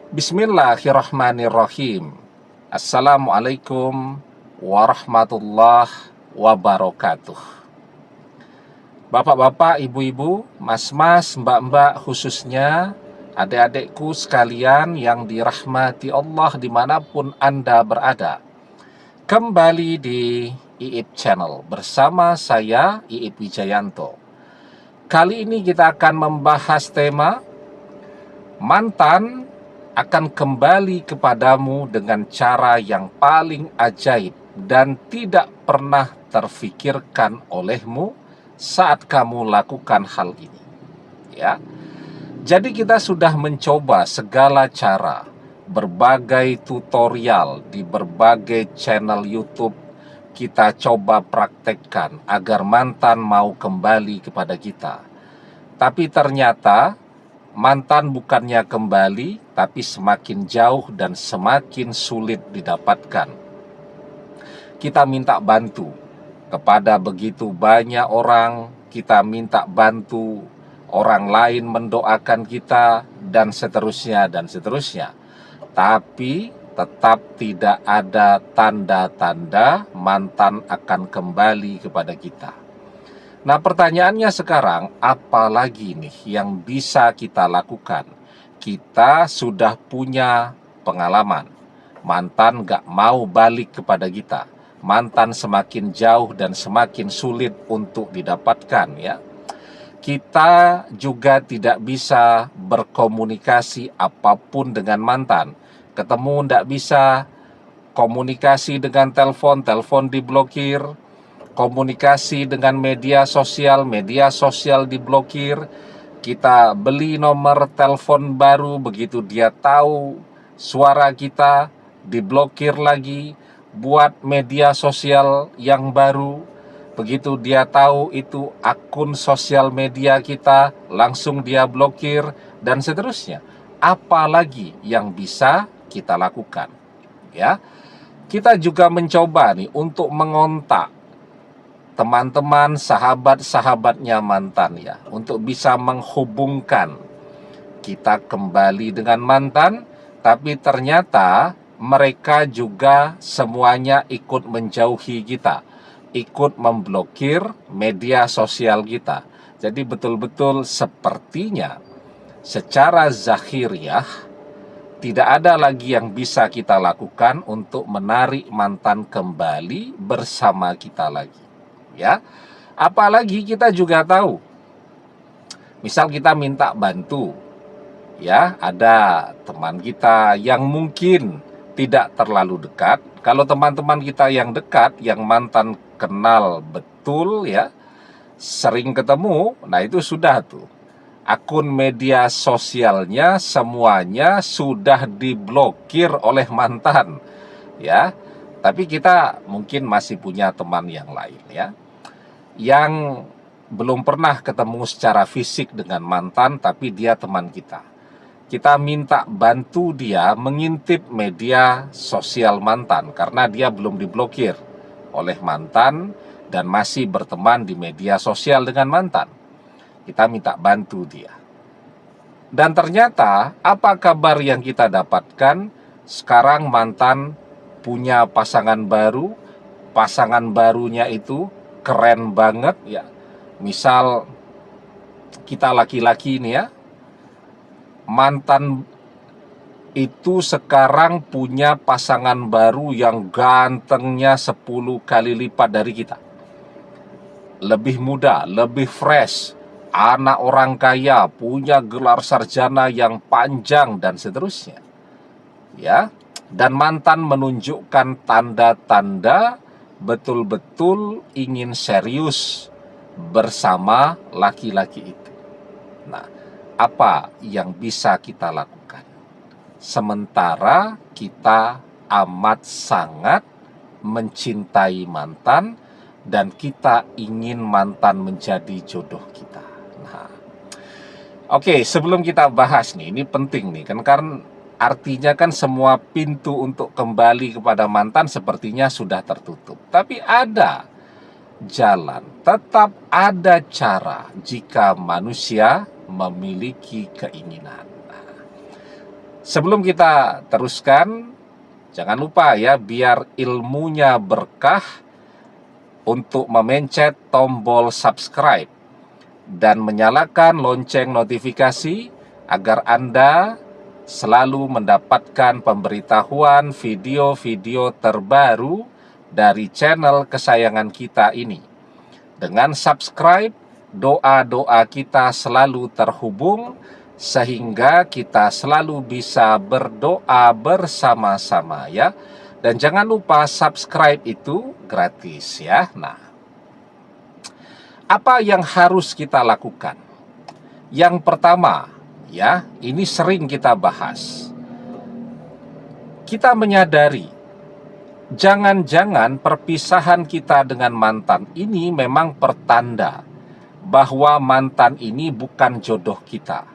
Bismillahirrahmanirrahim. Assalamualaikum warahmatullahi wabarakatuh. Bapak-bapak, ibu-ibu, mas-mas, mbak-mbak, khususnya adik-adikku sekalian yang dirahmati Allah dimanapun Anda berada. Kembali di IIP Channel bersama saya, IIP Wijayanto. Kali ini kita akan membahas tema mantan akan kembali kepadamu dengan cara yang paling ajaib dan tidak pernah terfikirkan olehmu saat kamu lakukan hal ini. Ya. Jadi kita sudah mencoba segala cara, berbagai tutorial di berbagai channel YouTube kita coba praktekkan agar mantan mau kembali kepada kita. Tapi ternyata mantan bukannya kembali, tapi semakin jauh dan semakin sulit didapatkan. Kita minta bantu kepada begitu banyak orang, kita minta bantu orang lain mendoakan kita, dan seterusnya, dan seterusnya. Tapi tetap tidak ada tanda-tanda mantan akan kembali kepada kita. Nah, pertanyaannya sekarang, apa lagi nih yang bisa kita lakukan? Kita sudah punya pengalaman. Mantan gak mau balik kepada kita. Mantan semakin jauh dan semakin sulit untuk didapatkan, ya. Kita juga tidak bisa berkomunikasi apapun dengan mantan. Ketemu gak bisa, komunikasi dengan telepon diblokir, komunikasi dengan media sosial diblokir. Kita beli nomor telepon baru, begitu dia tahu suara kita, diblokir lagi. Buat media sosial yang baru, begitu dia tahu itu akun sosial media kita, langsung dia blokir, dan seterusnya. Apalagi yang bisa kita lakukan, ya? Kita juga mencoba nih untuk mengontak teman-teman, sahabat-sahabatnya mantan, ya, untuk bisa menghubungkan kita kembali dengan mantan. Tapi ternyata mereka juga semuanya ikut menjauhi kita, ikut memblokir media sosial kita. Jadi betul-betul sepertinya secara zahiriah tidak ada lagi yang bisa kita lakukan untuk menarik mantan kembali bersama kita lagi, ya. Apalagi kita juga tahu, misal kita minta bantu, ya, ada teman kita yang mungkin tidak terlalu dekat. Kalau teman-teman kita yang dekat, yang mantan kenal betul, ya, sering ketemu, nah itu sudah tuh, akun media sosialnya semuanya sudah diblokir oleh mantan, ya. Tapi kita mungkin masih punya teman yang lain, ya, yang belum pernah ketemu secara fisik dengan mantan, tapi dia teman kita. Kita minta bantu dia mengintip media sosial mantan, karena dia belum diblokir oleh mantan dan masih berteman di media sosial dengan mantan. Kita minta bantu dia. Dan ternyata apa kabar yang kita dapatkan? Sekarang mantan punya pasangan baru. Pasangan barunya itu keren banget, ya. Misal kita laki-laki nih, ya, mantan itu sekarang punya pasangan baru yang gantengnya 10 kali lipat dari kita. Lebih muda, lebih fresh, anak orang kaya, punya gelar sarjana yang panjang, dan seterusnya, ya. Dan mantan menunjukkan tanda-tanda betul-betul ingin serius bersama laki-laki itu. Nah, apa yang bisa kita lakukan? Sementara kita amat sangat mencintai mantan dan kita ingin mantan menjadi jodoh kita. Nah, oke, sebelum kita bahas nih, ini penting nih, kan artinya kan semua pintu untuk kembali kepada mantan sepertinya sudah tertutup. Tapi ada jalan, tetap ada cara jika manusia memiliki keinginan. Sebelum kita teruskan, jangan lupa ya, biar ilmunya berkah, untuk memencet tombol subscribe dan menyalakan lonceng notifikasi agar Anda selalu mendapatkan pemberitahuan video-video terbaru dari channel kesayangan kita ini. Dengan subscribe, doa-doa kita selalu terhubung sehingga kita selalu bisa berdoa bersama-sama ya. Dan jangan lupa subscribe itu gratis ya. Nah, apa yang harus kita lakukan? Yang pertama, ya, ini sering kita bahas. Kita menyadari, jangan-jangan perpisahan kita dengan mantan ini memang pertanda bahwa mantan ini bukan jodoh kita.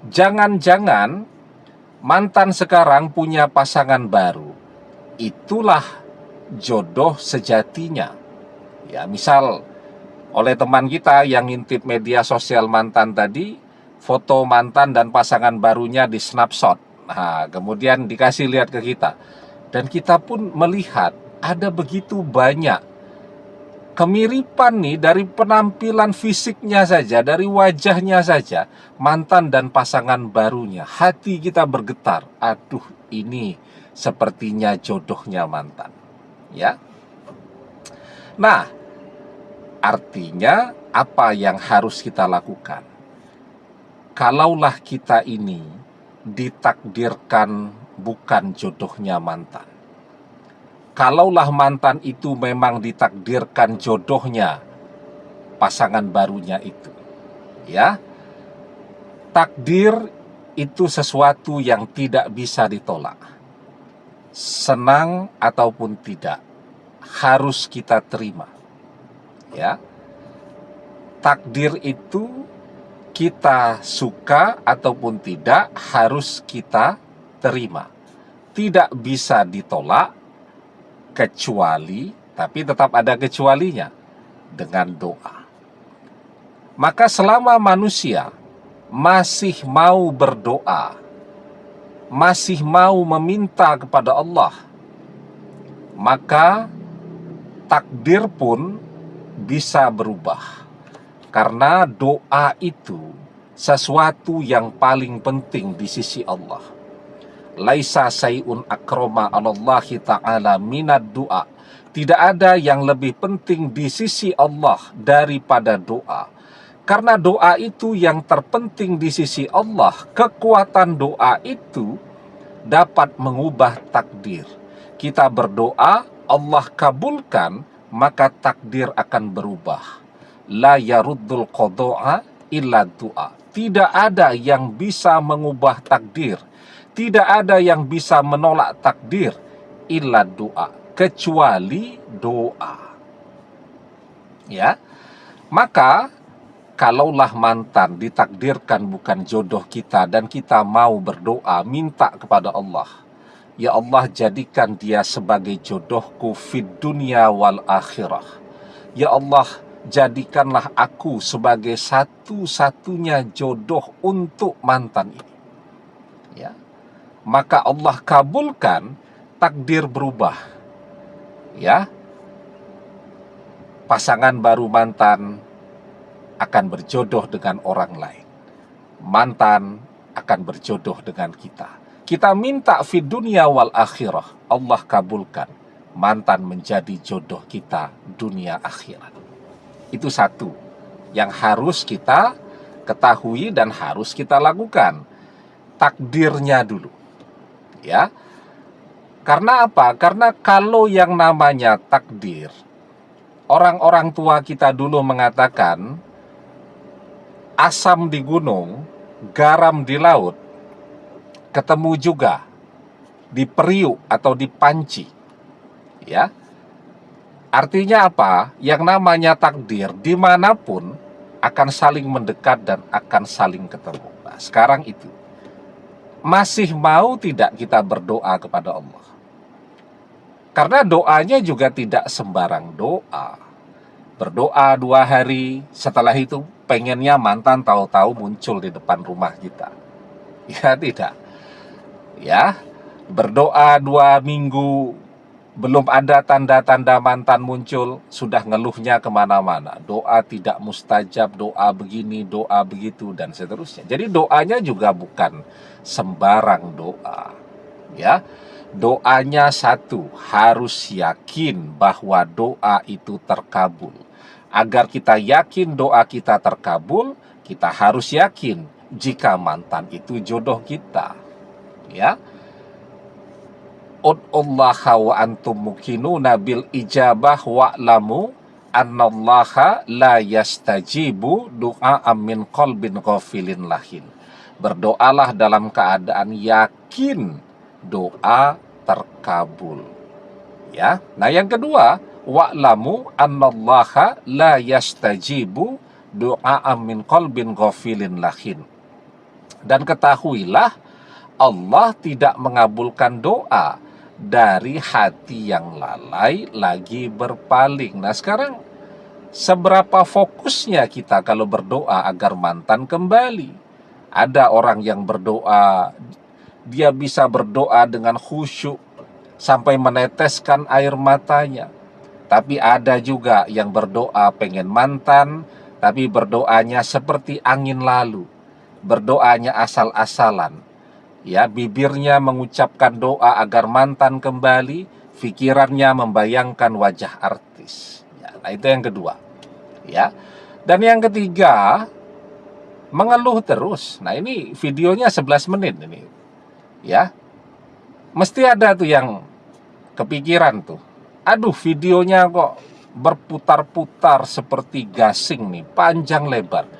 Jangan-jangan mantan sekarang punya pasangan baru. Itulah jodoh sejatinya. Ya, misal oleh teman kita yang ngintip media sosial mantan tadi, foto mantan dan pasangan barunya di snapshot. Nah, kemudian dikasih lihat ke kita. Dan kita pun melihat ada begitu banyak kemiripan nih dari penampilan fisiknya saja, dari wajahnya saja, mantan dan pasangan barunya. Hati kita bergetar. Aduh, ini sepertinya jodohnya mantan. Ya. Nah, artinya apa yang harus kita lakukan? Kalaulah kita ini ditakdirkan bukan jodohnya mantan. Kalaulah mantan itu memang ditakdirkan jodohnya pasangan barunya itu. Ya. Takdir itu sesuatu yang tidak bisa ditolak. Senang ataupun tidak, harus kita terima. Ya. Takdir itu kita suka ataupun tidak harus kita terima. Tidak bisa ditolak kecuali, tapi tetap ada kecualinya, dengan doa. Maka selama manusia masih mau berdoa, masih mau meminta kepada Allah, maka takdir pun bisa berubah. Karena doa itu sesuatu yang paling penting di sisi Allah. Laisa sayun akroma alallahi ta'ala minad doa. Tidak ada yang lebih penting di sisi Allah daripada doa. Karena doa itu yang terpenting di sisi Allah. Kekuatan doa itu dapat mengubah takdir. Kita berdoa, Allah kabulkan, maka takdir akan berubah. La yaruddul qada'a illa du'a. Tidak ada yang bisa mengubah takdir. Tidak ada yang bisa menolak takdir illa du'a, kecuali doa. Ya. Maka kalaulah mantan ditakdirkan bukan jodoh kita dan kita mau berdoa, minta kepada Allah, ya Allah, jadikan dia sebagai jodohku fid dunya wal akhirah. Ya Allah, jadikanlah aku sebagai satu-satunya jodoh untuk mantan ini. Ya. Maka Allah kabulkan, takdir berubah. Ya. Pasangan baru mantan akan berjodoh dengan orang lain. Mantan akan berjodoh dengan kita. Kita minta fid dunya wal akhirah, Allah kabulkan. Mantan menjadi jodoh kita dunia akhirat. Itu satu yang harus kita ketahui dan harus kita lakukan. Takdirnya dulu. Ya. Karena apa? Karena kalau yang namanya takdir, orang-orang tua kita dulu mengatakan, asam di gunung, garam di laut, ketemu juga di periuk atau di panci. Ya. Artinya apa? Yang namanya takdir dimanapun akan saling mendekat dan akan saling ketemu. Nah, sekarang itu masih mau tidak kita berdoa kepada Allah? Karena doanya juga tidak sembarang doa. Berdoa 2 hari, setelah itu pengennya mantan tahu-tahu muncul di depan rumah kita. Ya tidak. Ya, berdoa 2 minggu belum ada tanda-tanda mantan muncul, sudah ngeluhnya kemana-mana. Doa tidak mustajab, doa begini, doa begitu, dan seterusnya. Jadi doanya juga bukan sembarang doa. Ya, doanya satu, harus yakin bahwa doa itu terkabul. Agar kita yakin doa kita terkabul, kita harus yakin jika mantan itu jodoh kita. Ya, ud'ullaha wa antum muqinuna bil ijabah wa'lamu annallaha la yastajibu du'a min qalbin ghafilin lahin. Berdoalah dalam keadaan yakin doa terkabul. Ya. Nah, yang kedua, wa'lamu annallaha la yastajibu du'a min qalbin ghafilin lahin. Dan ketahuilah Allah tidak mengabulkan doa dari hati yang lalai lagi berpaling. Nah, sekarang seberapa fokusnya kita kalau berdoa agar mantan kembali? Ada orang yang berdoa, dia bisa berdoa dengan khusyuk sampai meneteskan air matanya. Tapi ada juga yang berdoa pengen mantan, tapi berdoanya seperti angin lalu. Berdoanya asal-asalan. Ya, bibirnya mengucapkan doa agar mantan kembali, pikirannya membayangkan wajah artis. Ya, nah itu yang kedua. Ya. Dan yang ketiga, mengeluh terus. Nah, ini videonya 11 menit ini. Ya. Mesti ada tuh yang kepikiran tuh. Aduh, videonya kok berputar-putar seperti gasing nih, panjang lebar.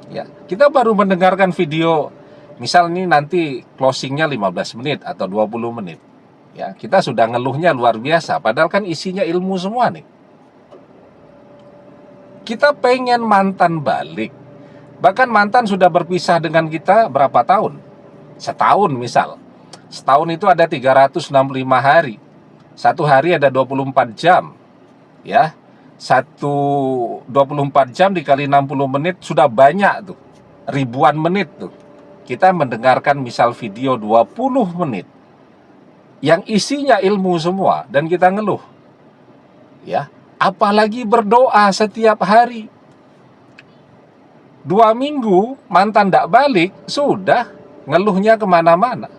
Ya, kita baru mendengarkan video. Misal ini nanti closingnya 15 menit atau 20 menit. Ya, kita sudah ngeluhnya luar biasa, padahal kan isinya ilmu semua nih. Kita pengen mantan balik. Bahkan mantan sudah berpisah dengan kita berapa tahun? Setahun misal. Setahun itu ada 365 hari. Satu hari ada 24 jam. Ya. 24 jam dikali 60 menit sudah banyak tuh. Ribuan menit tuh. Kita mendengarkan misal video 20 menit yang isinya ilmu semua dan kita ngeluh. Ya, apalagi berdoa setiap hari. 2 minggu mantan tidak balik, sudah ngeluhnya kemana-mana.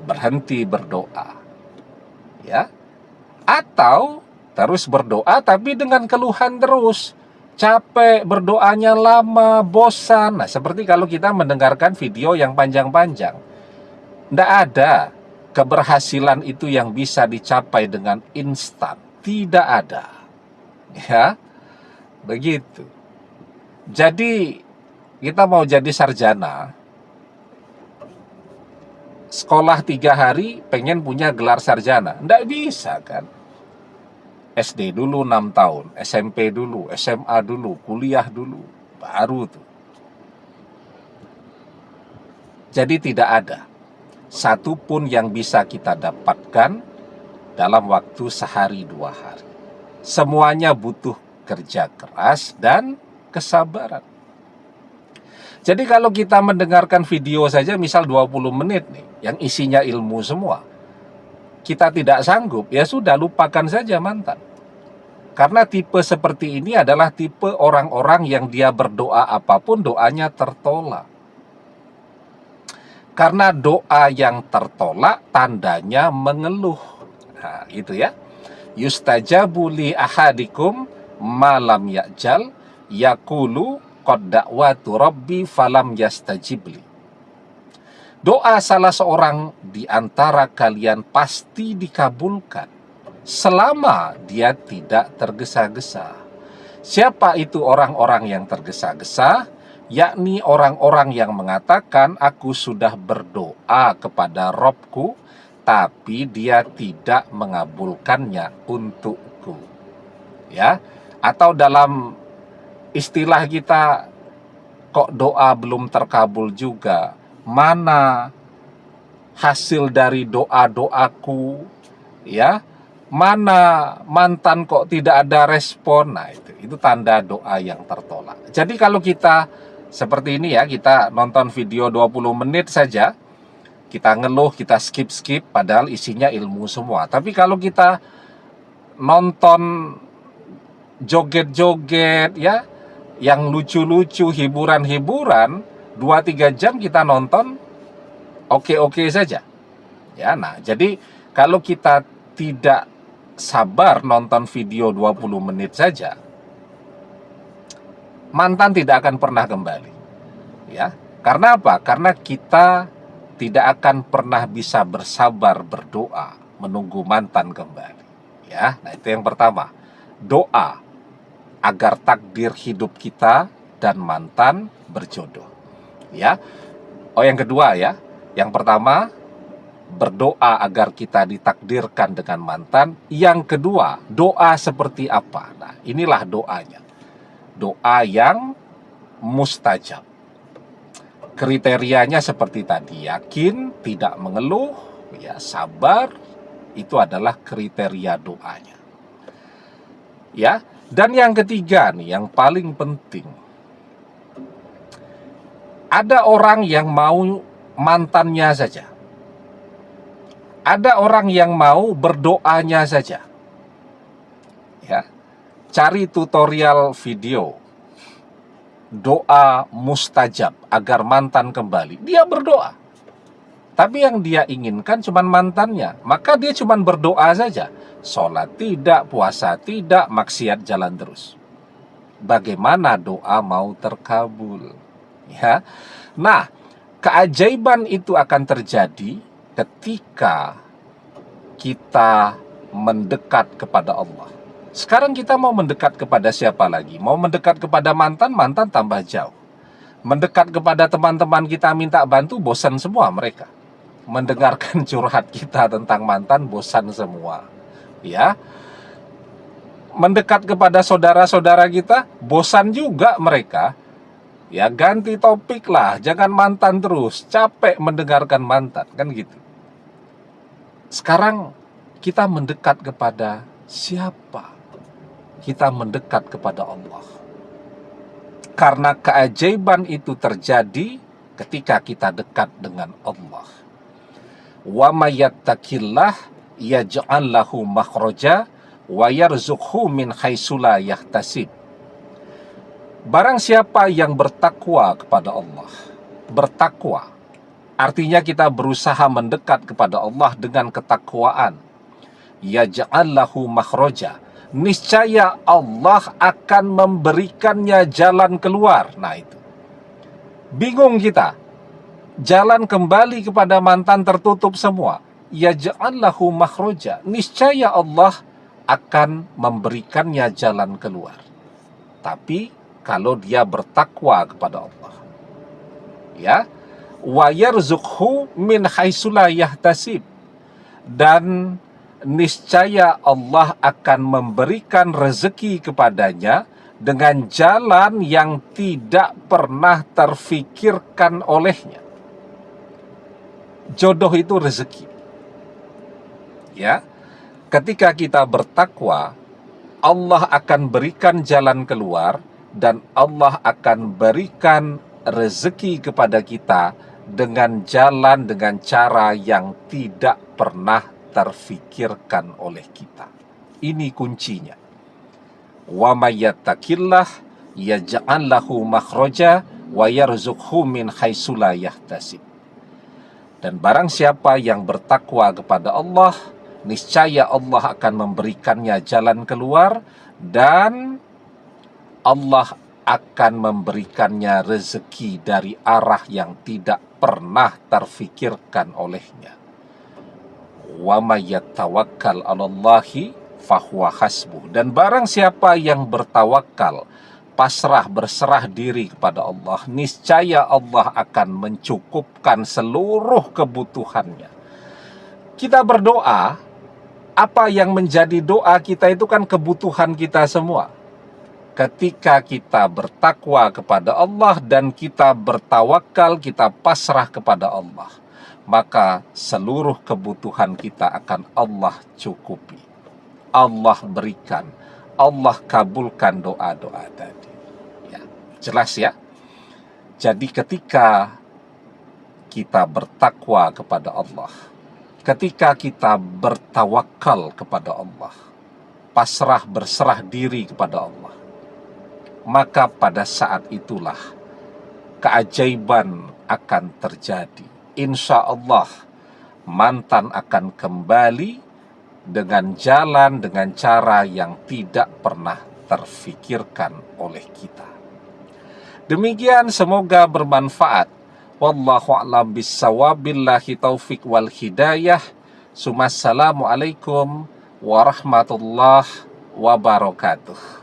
Berhenti berdoa. Ya. Atau terus berdoa tapi dengan keluhan terus. Capek, berdoanya lama, bosan. Nah, seperti kalau kita mendengarkan video yang panjang-panjang. Tidak ada keberhasilan itu yang bisa dicapai dengan instan. Tidak ada. Ya, begitu. Jadi, kita mau jadi sarjana. Sekolah 3 hari, pengen punya gelar sarjana. Tidak bisa kan. SD dulu 6 tahun, SMP dulu, SMA dulu, kuliah dulu, baru tuh. Jadi tidak ada satupun yang bisa kita dapatkan dalam waktu sehari 2 hari. Semuanya butuh kerja keras dan kesabaran. Jadi kalau kita mendengarkan video saja misal 20 menit nih, yang isinya ilmu semua, kita tidak sanggup, ya sudah lupakan saja mantan. Karena tipe seperti ini adalah tipe orang-orang yang dia berdoa apapun doanya tertolak. Karena doa yang tertolak tandanya mengeluh. Nah, itu ya. Yustajabu li ahadikum malam ya'jal yaqulu qad da'watu rabbi falam yastajibli. Doa salah seorang di antara kalian pasti dikabulkan selama dia tidak tergesa-gesa. Siapa itu orang-orang yang tergesa-gesa? Yakni orang-orang yang mengatakan aku sudah berdoa kepada Robku, tapi dia tidak mengabulkannya untukku. Ya, atau dalam istilah kita, kok doa belum terkabul juga? Mana hasil dari doa-doaku? Ya, mana mantan kok tidak ada respon? Nah, itu tanda doa yang tertolak. Jadi kalau kita seperti ini ya, kita nonton video 20 menit saja, Kita ngeluh, kita skip-skip, padahal isinya ilmu semua. Tapi kalau kita nonton joget-joget ya, yang lucu-lucu, hiburan-hiburan, 2-3 jam kita nonton, oke-oke saja. Ya, nah, jadi kalau kita tidak sabar nonton video 20 menit saja, mantan tidak akan pernah kembali. Ya. Karena apa? Karena kita tidak akan pernah bisa bersabar berdoa menunggu mantan kembali. Ya, nah itu yang pertama. Doa agar takdir hidup kita dan mantan berjodoh. Ya. Oh, yang kedua ya. Yang pertama, berdoa agar kita ditakdirkan dengan mantan. Yang kedua, doa seperti apa? Nah, inilah doanya. Doa yang mustajab. Kriterianya seperti tadi, yakin, tidak mengeluh, ya, sabar, itu adalah kriteria doanya. Ya, dan yang ketiga nih, yang paling penting. Ada orang yang mau mantannya saja. Ada orang yang mau berdoanya saja. Ya. Cari tutorial video doa mustajab agar mantan kembali. Dia berdoa. Tapi yang dia inginkan cuma mantannya. Maka dia cuma berdoa saja. Sholat tidak, puasa tidak, maksiat jalan terus. Bagaimana doa mau terkabul? Ya. Nah, keajaiban itu akan terjadi ketika kita mendekat kepada Allah. Sekarang kita mau mendekat kepada siapa lagi? Mau mendekat kepada mantan, mantan tambah jauh. Mendekat kepada teman-teman kita minta bantu, bosan semua mereka. Mendengarkan curhat kita tentang mantan, bosan semua. Ya. Mendekat kepada saudara-saudara kita, bosan juga mereka. Ya, ganti topik lah, jangan mantan terus. Capek mendengarkan mantan, kan gitu. Sekarang kita mendekat kepada siapa? Kita mendekat kepada Allah. Karena keajaiban itu terjadi ketika kita dekat dengan Allah. Wa may yattaqillah yaj'al lahu makhraja wa yarzuqhu min haitsu la yahtasib. Barang siapa yang bertakwa kepada Allah, bertakwa artinya kita berusaha mendekat kepada Allah dengan ketakwaan. Yaj'al lahu makhraja, niscaya Allah akan memberikannya jalan keluar. Nah itu. Bingung kita. Jalan kembali kepada mantan tertutup semua. Yaj'al lahu makhraja, niscaya Allah akan memberikannya jalan keluar. Tapi kalau dia bertakwa kepada Allah. Ya. Wa yarzuqhu min haitsu la yahtasib. Dan niscaya Allah akan memberikan rezeki kepadanya dengan jalan yang tidak pernah terfikirkan olehnya. Jodoh itu rezeki. Ya. Ketika kita bertakwa, Allah akan berikan jalan keluar dan Allah akan berikan rezeki kepada kita dengan jalan, dengan cara yang tidak pernah terfikirkan oleh kita. Ini kuncinya. Wa may yattaqillah yaj'al lahu makhraja wa yarzuqhu min haitsu la yahtasib. Dan barang siapa yang bertakwa kepada Allah, niscaya Allah akan memberikannya jalan keluar dan Allah akan memberikannya rezeki dari arah yang tidak pernah terfikirkan olehnya. Wa may yatawakkal 'alallahi fahuwa hasbuh. Dan barang siapa yang bertawakal, pasrah, berserah diri kepada Allah, niscaya Allah akan mencukupkan seluruh kebutuhannya. Kita berdoa, apa yang menjadi doa kita itu kan kebutuhan kita semua. Ketika kita bertakwa kepada Allah dan kita bertawakal, kita pasrah kepada Allah, maka seluruh kebutuhan kita akan Allah cukupi. Allah berikan, Allah kabulkan doa-doa tadi. Ya, jelas ya. Jadi ketika kita bertakwa kepada Allah, ketika kita bertawakal kepada Allah, pasrah berserah diri kepada Allah, maka pada saat itulah keajaiban akan terjadi. Insya Allah mantan akan kembali dengan jalan, dengan cara yang tidak pernah terfikirkan oleh kita. Demikian, semoga bermanfaat. Wallahu a'lam bissawab, billahi taufik wal hidayah. Assalamualaikum warahmatullahi wabarakatuh.